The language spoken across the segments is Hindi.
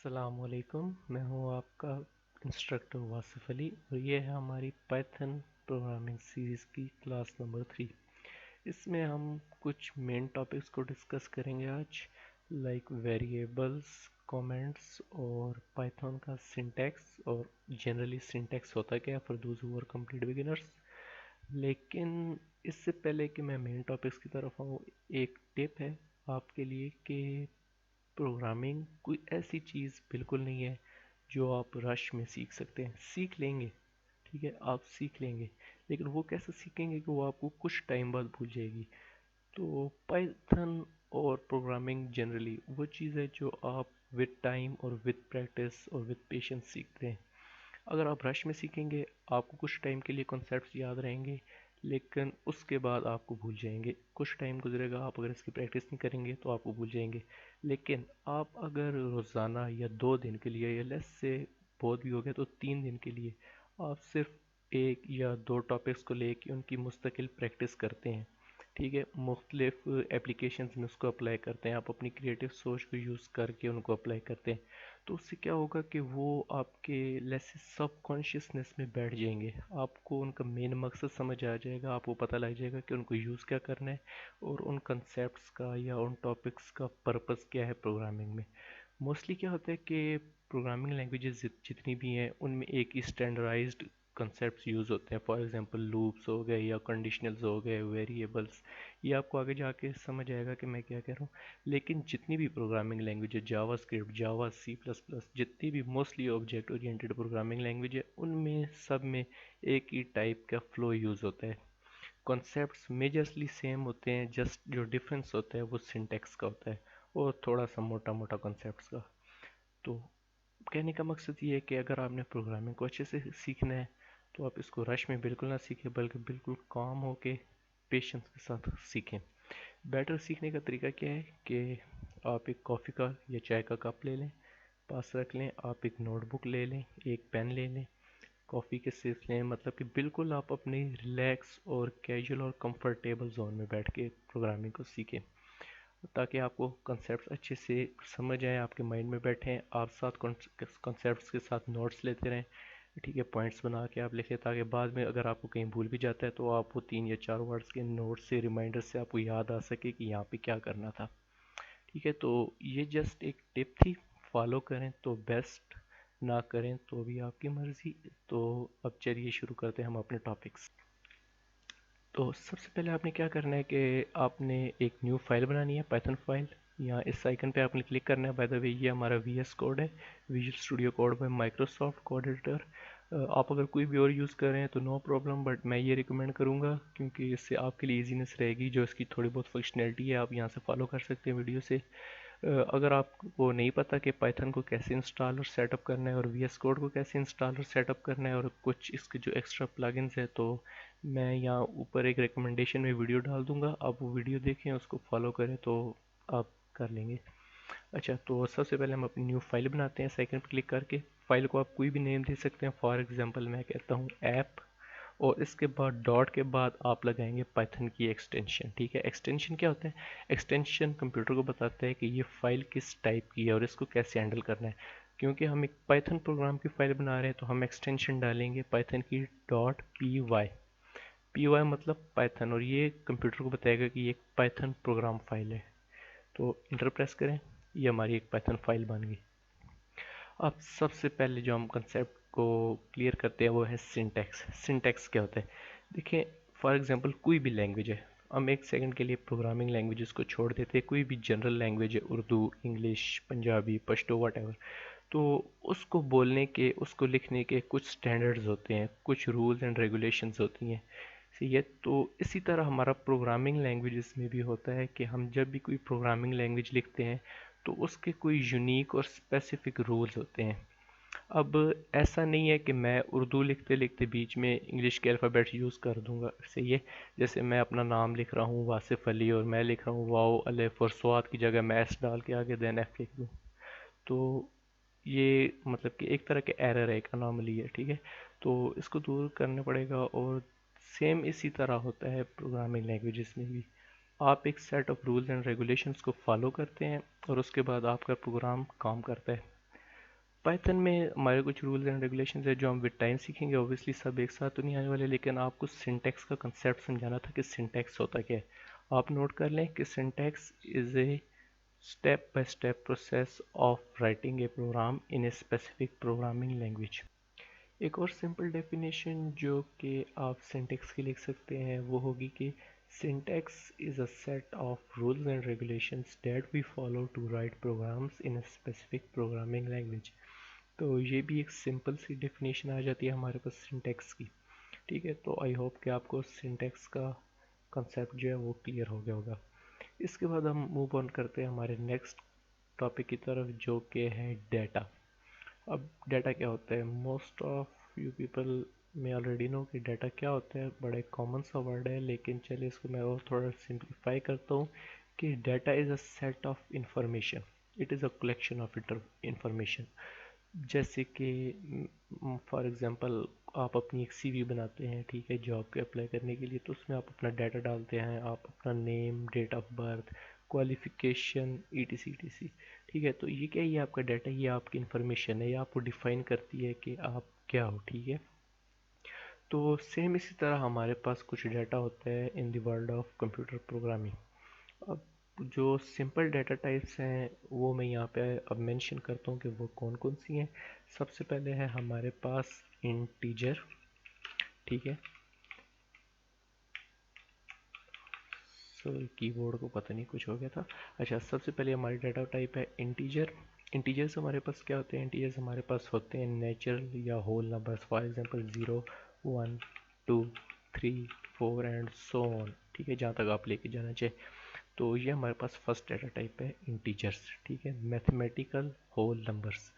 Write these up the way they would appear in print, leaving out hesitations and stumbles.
अस्सलामुअलैकुम। मैं हूं आपका इंस्ट्रक्टर वासिफ अली और ये है हमारी पाइथन प्रोग्रामिंग सीरीज़ की क्लास नंबर 3। इसमें हम कुछ मेन टॉपिक्स को डिस्कस करेंगे आज, लाइक वेरिएबल्स, कमेंट्स और पाइथन का सिंटैक्स और जनरली सिंटैक्स होता क्या है for those who are complete beginners. लेकिन इससे पहले कि मैं मेन टॉपिक्स की तरफ आऊँ, एक टिप है आपके लिए कि प्रोग्रामिंग कोई ऐसी चीज़ बिल्कुल नहीं है जो आप रश में सीख सकते हैं। सीख लेंगे, ठीक है, आप सीख लेंगे, लेकिन वो कैसे सीखेंगे कि वो आपको कुछ टाइम बाद भूल जाएगी। तो पाइथन और प्रोग्रामिंग जनरली वो चीज़ है जो आप विद टाइम और विद प्रैक्टिस और विद पेशेंस सीखते हैं। अगर आप रश में सीखेंगे, आपको कुछ टाइम के लिए कॉन्सेप्ट्स याद रहेंगे, लेकिन उसके बाद आपको भूल जाएंगे। कुछ टाइम गुजरेगा, आप अगर इसकी प्रैक्टिस नहीं करेंगे तो आपको भूल जाएंगे। लेकिन आप अगर रोज़ाना या 2 दिन के लिए या लेस से बहुत भी हो गया तो 3 दिन के लिए आप सिर्फ एक या दो टॉपिक्स को लेके उनकी मुस्तकिल प्रैक्टिस करते हैं, ठीक है, मुख्तलिफ एप्लीकेशंस में उसको अप्लाई करते हैं, आप अपनी क्रिएटिव सोच को यूज़ करके उनको अप्लाई करते हैं, तो उससे क्या होगा कि वो आपके लेसे सब कॉन्शियसनेस में बैठ जाएंगे। आपको उनका मेन मकसद समझ आ जाएगा, आपको पता लग जाएगा कि उनको यूज़ क्या करना है और उन कंसेप्ट्स का या उन टॉपिक्स का पर्पस क्या है प्रोग्रामिंग में। मोस्टली क्या होता है कि प्रोग्रामिंग लैंग्वेजेस जितनी भी हैं उनमें एक ही स्टैंडर्डाइज्ड कंसेप्ट्स यूज़ होते हैं। फॉर एग्जांपल लूप्स हो गए या कंडीशनल्स हो गए, वेरिएबल्स, ये आपको आगे जाके समझ आएगा कि मैं क्या कह रहा हूँ। लेकिन जितनी भी प्रोग्रामिंग लैंग्वेज है, जावा स्क्रिप्ट, जावा, सी प्लस प्लस, जितनी भी mostly object oriented programming language है, उनमें सब में एक ही टाइप का फ्लो यूज़ होता है। कॉन्सेप्ट्स मेजरली सेम होते हैं, जस्ट जो डिफरेंस होता है वो सिंटेक्स का होता है और थोड़ा सा मोटा मोटा कॉन्सेप्ट्स का। तो कहने का मकसद ये है कि अगर आपने प्रोग्रामिंग को अच्छे से सीखना है तो आप इसको रश में बिल्कुल ना सीखें, बल्कि बिल्कुल काम होके पेशेंस के साथ सीखें। बेटर सीखने का तरीका क्या है कि आप एक कॉफ़ी का या चाय का कप ले लें, पास रख लें, आप एक नोटबुक ले लें, एक पेन ले लें, कॉफ़ी के सिप लें, मतलब कि बिल्कुल आप अपने रिलैक्स और कैजुअल और कंफर्टेबल जोन में बैठ के प्रोग्रामिंग को सीखें, ताकि आपको कंसेप्ट अच्छे से समझ आए, आपके माइंड में बैठें। आप साथ कंसेप्ट के साथ नोट्स लेते रहें, ठीक है, पॉइंट्स बना के आप लिखें, ताकि बाद में अगर आपको कहीं भूल भी जाता है तो आप वो 3 या 4 वर्ड्स के नोट से, रिमाइंडर से आपको याद आ सके कि यहाँ पे क्या करना था। ठीक है, तो ये जस्ट एक टिप थी, फॉलो करें तो बेस्ट, ना करें तो भी आपकी मर्ज़ी। तो अब चलिए शुरू करते हैं हम अपने टॉपिक्स। तो सबसे पहले आपने क्या करना है कि आपने एक न्यू फाइल बनानी है, पाइथन फाइल। यहाँ इस आइकन पे आपने क्लिक करना है। बाय द वे ये हमारा वीएस कोड है, visual studio code bye Microsoft code editor. आप अगर कोई भी और यूज़ कर रहे हैं तो नो प्रॉब्लम, बट मैं ये रिकमेंड करूँगा क्योंकि इससे आपके लिए ईजीनेस रहेगी। जो इसकी थोड़ी बहुत फंक्शनैलिटी है आप यहाँ से फॉलो कर सकते हैं वीडियो से। अगर आपको नहीं पता कि पाइथन को कैसे इंस्टॉल और सेटअप करना है और वी एस कोड को कैसे इंस्टॉल और सेटअप करना है और कुछ इसके जो एक्स्ट्रा प्लगइन्स है, तो मैं यहाँ ऊपर एक रिकमेंडेशन में वीडियो डाल दूँगा, आप वो वीडियो देखें, उसको फॉलो करें तो आप कर लेंगे। अच्छा, तो सबसे पहले हम अपनी न्यू फाइल बनाते हैं सेकंड पर क्लिक करके। फाइल को आप कोई भी नेम दे सकते हैं, फॉर एग्जांपल मैं कहता हूँ ऐप, और इसके बाद डॉट के बाद आप लगाएंगे पाइथन की एक्सटेंशन। ठीक है, एक्सटेंशन क्या होता है? एक्सटेंशन कंप्यूटर को बताता है कि ये फाइल किस टाइप की है और इसको कैसे हैंडल करना है। क्योंकि हम एक पाइथन प्रोग्राम की फाइल बना रहे हैं तो हम एक्सटेंशन डालेंगे पाइथन की dot P Y. P Y मतलब पाइथन, और ये कंप्यूटर को बताएगा कि ये एक पाइथन प्रोग्राम फाइल है। तो इंटर प्रेस करें, ये हमारी एक पाइथन फाइल बन गई। अब सबसे पहले जो हम कंसेप्ट को क्लियर करते हैं वो है सिंटैक्स। सिंटैक्स क्या होता है? देखिए, फॉर एग्जांपल कोई भी लैंग्वेज है, हम एक सेकंड के लिए प्रोग्रामिंग लैंग्वेजेस को छोड़ देते हैं, कोई भी जनरल लैंग्वेज है, उर्दू, इंग्लिश, पंजाबी, पश्तो, वट, तो उसको बोलने के, उसको लिखने के कुछ स्टैंडर्ड्स होते हैं, कुछ रूल्स एंड रेगुलेशंस होती हैं। सही है, तो इसी तरह हमारा प्रोग्रामिंग लैंग्वेजेस में भी होता है कि हम जब भी कोई प्रोग्रामिंग लैंग्वेज लिखते हैं तो उसके कोई यूनिक और स्पेसिफिक रूल्स होते हैं। अब ऐसा नहीं है कि मैं उर्दू लिखते लिखते बीच में इंग्लिश के अल्फ़ाबेट्स यूज़ कर दूंगा। सही है, जैसे मैं अपना नाम लिख रहा हूँ वासिफ अली और मैं लिख रहा हूँ वाओ अलिफ और स्वाद की जगह मैं एस डाल के आगे देन एफ लिख दूँ, तो ये मतलब कि एक तरह के एरर है, एक अनोमली है। ठीक है, तो इसको दूर करना पड़ेगा। और सेम इसी तरह होता है प्रोग्रामिंग लैंग्वेजेस में भी। आप एक set of rules and regulations को फॉलो करते हैं और उसके बाद आपका प्रोग्राम काम करता है। पाइथन में हमारे कुछ रूल्स एंड रेगुलेशंस है जो हम विद टाइम सीखेंगे। ऑब्वियसली सब एक साथ तो नहीं आने वाले, लेकिन आपको सिंटैक्स का कंसेप्ट समझाना था कि सिंटैक्स होता क्या है। आप नोट कर लें कि syntax is a step by step process of writing a program in a specific programming language. एक और सिंपल डेफिनेशन जो कि आप सिंटैक्स की लिख सकते हैं वो होगी कि syntax is a set of rules and regulations that we follow to write programs in a specific programming language. तो ये भी एक सिंपल सी डेफिनेशन आ जाती है हमारे पास सिंटैक्स की। ठीक है, तो आई होप कि आपको सिंटैक्स का कंसेप्ट जो है वो क्लियर हो गया होगा। इसके बाद हम मूव ऑन करते हैं हमारे नेक्स्ट टॉपिक की तरफ, जो कि है डेटा। अब डाटा क्या होता है? मोस्ट ऑफ यू पीपल में ऑलरेडी नो कि डाटा क्या होता है। बड़ा कॉमन सा वर्ड है, लेकिन चलिए इसको मैं और थोड़ा सिंप्लीफाई करता हूँ कि data is a set of information. It is a collection of information. जैसे कि फॉर एग्जांपल आप अपनी एक सीवी बनाते हैं, ठीक है, जॉब के अप्लाई करने के लिए, तो उसमें आप अपना डाटा डालते हैं, आप अपना name, date of birth, qualification, ETC ETC. ठीक है, तो ये क्या है? ये आपका डाटा, ये आपकी इंफॉर्मेशन है, ये आपको डिफाइन करती है कि आप क्या हो। ठीक है, तो सेम इसी तरह हमारे पास कुछ डाटा होता है in the world of computer programming. अब जो सिंपल डाटा टाइप्स हैं वो मैं यहाँ पे अब मेंशन करता हूँ कि वो कौन कौन सी हैं। सबसे पहले है हमारे पास इंटीजर। ठीक है, सो कीबोर्ड को पता नहीं कुछ हो गया था। अच्छा, सबसे पहले हमारी डाटा टाइप है इंटीजर। इंटीजर्स हमारे पास क्या होते हैं? इंटीजर्स हमारे पास होते हैं नेचुरल या whole numbers, for example 0, 1, 2, 3, 4 and so on. ठीक है, जहाँ तक आप लेके जाना चाहे। तो ये हमारे पास फर्स्ट डाटा टाइप है इंटीजर्स। ठीक है, मैथमेटिकल होल नंबर्स।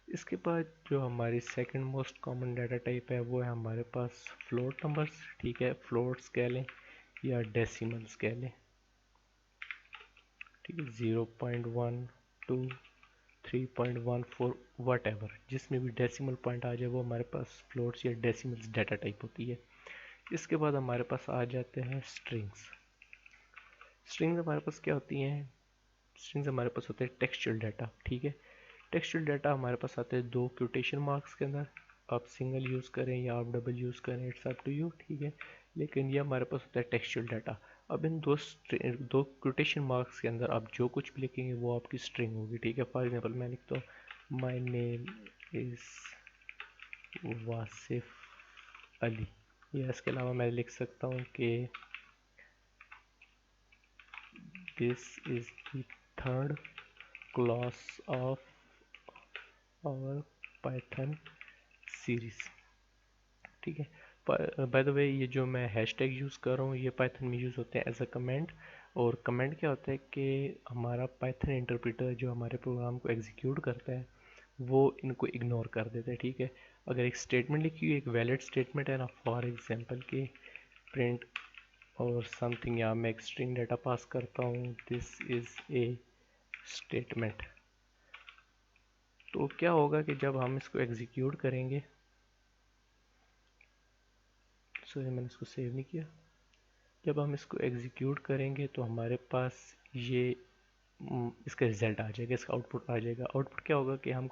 इसके बाद जो हमारी second most common data type है वो है हमारे पास फ्लोट नंबर्स। ठीक है, फ्लोट्स कह लें या डेसिमल्स कह लें। ठीक है, 0.1, 2, 3.14 वट एवर, जिसमें भी डेसिमल पॉइंट आ जाए वो हमारे पास फ्लोट्स या डेसिमल्स डाटा टाइप होती है। इसके बाद हमारे पास आ जाते हैं स्ट्रिंग्स। स्ट्रिंग्स हमारे पास क्या होती हैं? स्ट्रिंग्स हमारे पास होते हैं टेक्सचुअल डाटा। ठीक है, टेक्सचुअल डाटा हमारे पास आते हैं दो क्योटेशन मार्क्स के अंदर। आप सिंगल यूज़ करें या आप डबल यूज़ करें, इट्स अप टू यू। ठीक है, लेकिन ये हमारे पास होता है टेक्सचुअल डाटा। अब इन दो क्योटेशन मार्क्स के अंदर आप जो कुछ भी लिखेंगे वो आपकी स्ट्रिंग होगी। ठीक है, फॉर एग्जांपल मैं लिखता हूँ my name is Wasif Ali, या इसके अलावा मैं लिख सकता हूँ कि this is the third class of our Python series. ठीक है, बाय द वे ये जो मैं हैशटैग यूज़ कर रहा हूँ ये पाइथन में यूज़ होते हैं एज अ कमेंट। और कमेंट क्या होता है कि हमारा पाइथन इंटरप्रेटर जो हमारे प्रोग्राम को एग्जीक्यूट करता है वो इनको इग्नोर कर देता है। ठीक है, अगर एक स्टेटमेंट लिखी हुई, एक वैलिड स्टेटमेंट है ना, फॉर एग्जांपल के प्रिंट और समथिंग, या मैं एक स्ट्रिंग डाटा पास करता हूँ दिस इज़ ए स्टेटमेंट। तो क्या होगा कि जब हम इसको एग्जीक्यूट करेंगे, सॉरी मैंने इसको सेव नहीं किया, जब हम इसको एग्जीक्यूट करेंगे तो हमारे पास ये इसका रिज़ल्ट आ जाएगा, इसका आउटपुट आ जाएगा। आउटपुट क्या होगा कि हम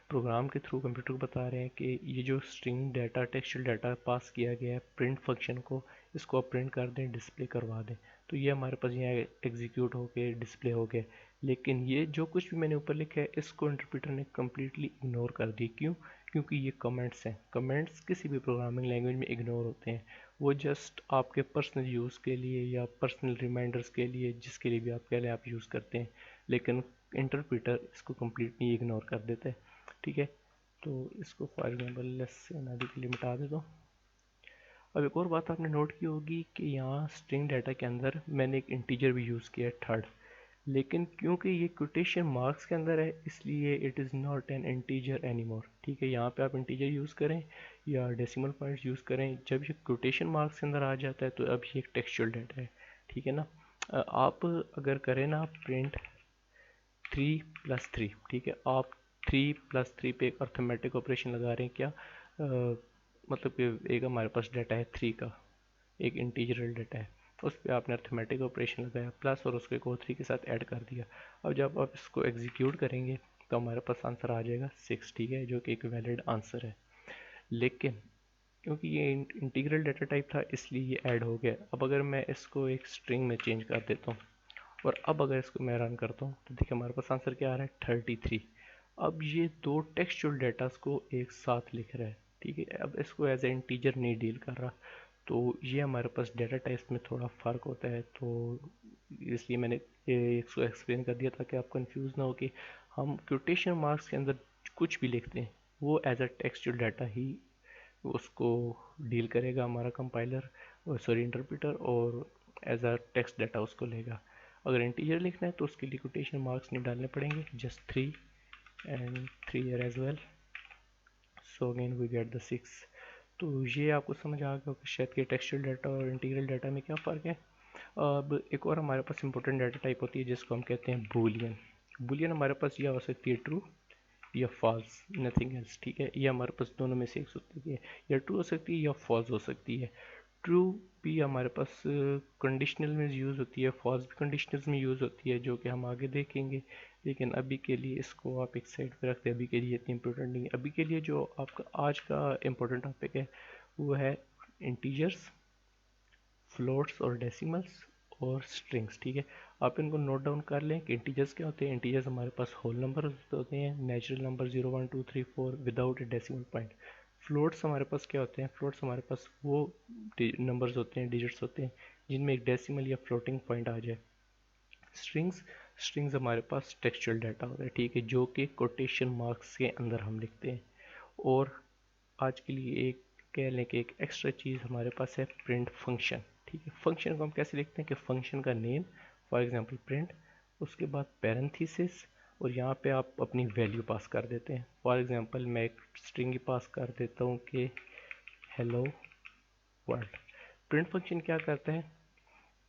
प्रोग्राम के थ्रू कंप्यूटर को बता रहे हैं कि ये जो string data, textual data pass किया गया है प्रिंट फंक्शन को, इसको आप प्रिंट कर दें, डिस्प्ले करवा दें। तो ये हमारे पास यहाँ एग्जीक्यूट हो गए, डिस्प्ले हो गए। लेकिन ये जो कुछ भी मैंने ऊपर लिखा है इसको इंटरप्रेटर ने कम्प्लीटली इग्नोर कर दी। क्यों? क्योंकि ये कमेंट्स हैं। कमेंट्स किसी भी प्रोग्रामिंग लैंग्वेज में इग्नोर होते हैं। वो जस्ट आपके पर्सनल यूज़ के लिए या पर्सनल रिमाइंडर्स के लिए, जिसके लिए भी आप कह लें, आप यूज़ करते हैं, लेकिन इंटरप्रेटर इसको कम्प्लीटली इग्नोर कर देता है। ठीक है, तो इसको फॉर एग्जांपल लेस से अनादि के लिए मिटा देता हूँ। अब एक और बात आपने नोट की होगी कि यहाँ स्ट्रिंग डाटा के अंदर मैंने एक इंटीजर भी यूज़ किया है, थर्ड। लेकिन क्योंकि ये क्वोटेशन मार्क्स के अंदर है इसलिए it is not an integer anymore. ठीक है, यहाँ पे आप इंटीजर यूज़ करें या डेसिमल पॉइंट्स यूज़ करें, जब ये क्वोटेशन मार्क्स के अंदर आ जाता है तो अब ये एक टेक्सचुअल डाटा है। ठीक है ना, आप अगर करें ना प्रिंट 3+3, ठीक है, आप 3+3 पे एक अर्थमेटिक ऑपरेशन लगा रहे हैं क्या? मतलब कि एक हमारे पास डाटा है 3 का, एक इंटीजरल डाटा है, उस पर आपने अर्थमेटिक ऑपरेशन लगाया प्लस और उसको एक और 3 के साथ ऐड कर दिया। अब जब आप इसको एग्जीक्यूट करेंगे तो हमारे पास आंसर आ जाएगा 6, ठीक है, जो कि एक वैलिड आंसर है। लेकिन क्योंकि ये इंटीग्रल डाटा टाइप था इसलिए ये ऐड हो गया। अब अगर मैं इसको एक स्ट्रिंग में चेंज कर देता हूँ और अब अगर इसको मैं रन करता हूँ तो देखिए हमारे पास आंसर क्या आ रहा है, 33। अब ये दो टेक्सचुअल डेटास को एक साथ लिख रहा है, ठीक है। अब इसको एज ए इंटीजर नहीं डील कर रहा, तो ये हमारे पास डेटा टाइप्स में थोड़ा फ़र्क होता है। तो इसलिए मैंने ये इसको एक्सप्लेन कर दिया ताकि आप कंफ्यूज ना हो कि हम क्योटेशन मार्क्स के अंदर कुछ भी लिखते हैं वो एज अ टेक्सचुअल डाटा ही उसको डील करेगा हमारा कंपाइलर, सॉरी इंटरप्रेटर, और एज अ टेक्स्ट डाटा उसको लेगा। अगर इंटीजर लिखना है तो उसके लिए कोटेशन मार्क्स नहीं डालने पड़ेंगे, just 3 and 3 here as well, so again we get the 6। तो ये आपको समझ आ गया कि शायद कि टेक्सचुअल डाटा और इंटीग्रल डाटा में क्या फ़र्क है। अब एक और हमारे पास इंपॉर्टेंट डाटा टाइप होती है जिसको हम कहते हैं बूलियन। बूलियन हमारे पास या हो सकती है ट्रू या फॉल्स, नथिंग एल्स, ठीक है। ये हमारे पास दोनों में से एक सकती है, या ट्रू हो सकती है या फॉल्स हो सकती है। ट्रू भी हमारे पास कंडीशनल में यूज़ होती है, फॉल्स भी कंडीशनल्स में यूज़ होती है, जो कि हम आगे देखेंगे। लेकिन अभी के लिए इसको आप एक साइड पे रखते हैं, अभी के लिए इतनी इंपॉर्टेंट नहीं है। अभी के लिए जो आपका आज का इम्पोर्टेंट टॉपिक है वो है इंटीजर्स, फ्लोट्स और डेसिमल्स और स्ट्रिंग्स, ठीक है। आप इनको नोट डाउन कर लें कि इंटीजर्स क्या होते हैं। इंटीजर्स हमारे पास होल नंबर होते हैं, नेचुरल नंबर 0 1 2 3 4 विदाउट ए डेसिमल पॉइंट। फ्लोट्स हमारे पास क्या होते हैं, फ्लोट्स हमारे पास वो नंबर्स होते हैं, डिजिट्स होते हैं जिनमें एक डेसिमल या फ्लोटिंग पॉइंट आ जाए। स्ट्रिंग्स, स्ट्रिंग्स हमारे पास टेक्सचुअल डाटा होता है, ठीक है, जो कि कोटेशन मार्क्स के अंदर हम लिखते हैं। और आज के लिए एक कह लें कि एक एक्स्ट्रा चीज़ हमारे पास है, प्रिंट फंक्शन, ठीक है। फंक्शन को हम कैसे लिखते हैं कि फंक्शन का नेम, फॉर एग्जांपल प्रिंट, उसके बाद पैरेंथेसिस, और यहाँ पे आप अपनी वैल्यू पास कर देते हैं। फॉर एग्जांपल मैं एक स्ट्रिंग ही पास कर देता हूँ कि हेलो वर्ल्ड। प्रिंट फंक्शन क्या करता है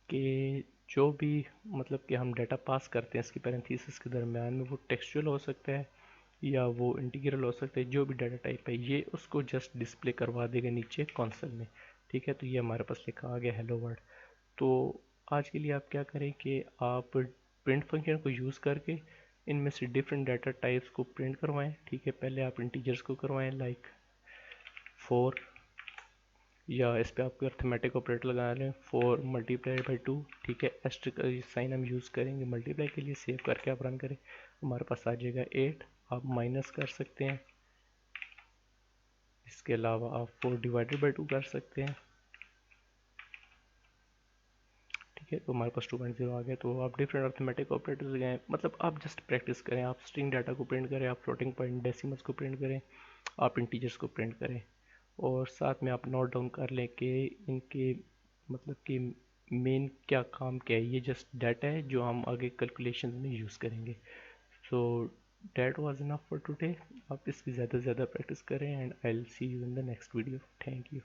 कि जो भी मतलब कि हम डाटा पास करते हैं इसकी पैरेंथेसिस के दरमियान में, वो टेक्सचुअल हो सकता है या वो इंटीग्रल हो सकता है, जो भी डाटा टाइप है ये उसको जस्ट डिस्प्ले करवा देगा नीचे कंसोल में, ठीक है। तो ये हमारे पास लिखा आ गया हेलो वर्ल्ड। तो आज के लिए आप क्या करें कि आप प्रिंट फंक्शन को यूज़ करके इनमें से डिफरेंट डाटा टाइप्स को प्रिंट करवाएं, ठीक है। पहले आप इंटीजर्स को करवाएं लाइक 4, या इस पे आप अर्थमेटिक ऑपरेटर लगा लें 4 मल्टीप्लाई बाई 2, ठीक है। एस्ट्रिक साइन हम यूज़ करेंगे मल्टीप्लाई के लिए, सेव करके आप रन करें, हमारे पास आ जाएगा 8। आप माइनस कर सकते हैं, इसके अलावा आप 4 डिवाइडेड बाई 2 कर सकते हैं, ठीक है। तो हमारे पास 2.0 आ गया। तो आप डिफरेंट अर्थमेटिक ऑपरेटर्स गए, मतलब आप जस्ट प्रैक्टिस करें, आप स्ट्रिंग डाटा को प्रिंट करें, आप फ्लोटिंग पॉइंट डेसिमल्स को प्रिंट करें, आप इंटीजर्स को प्रिंट करें, और साथ में आप नोट डाउन कर लें कि इनके मतलब कि मेन क्या काम क्या है। ये जस्ट डाटा है जो हम आगे कैलकुलेशन में यूज़ करेंगे। So that was enough for today. आप इसकी ज़्यादा से ज़्यादा प्रैक्टिस करें and I will see you in the next video. Thank you.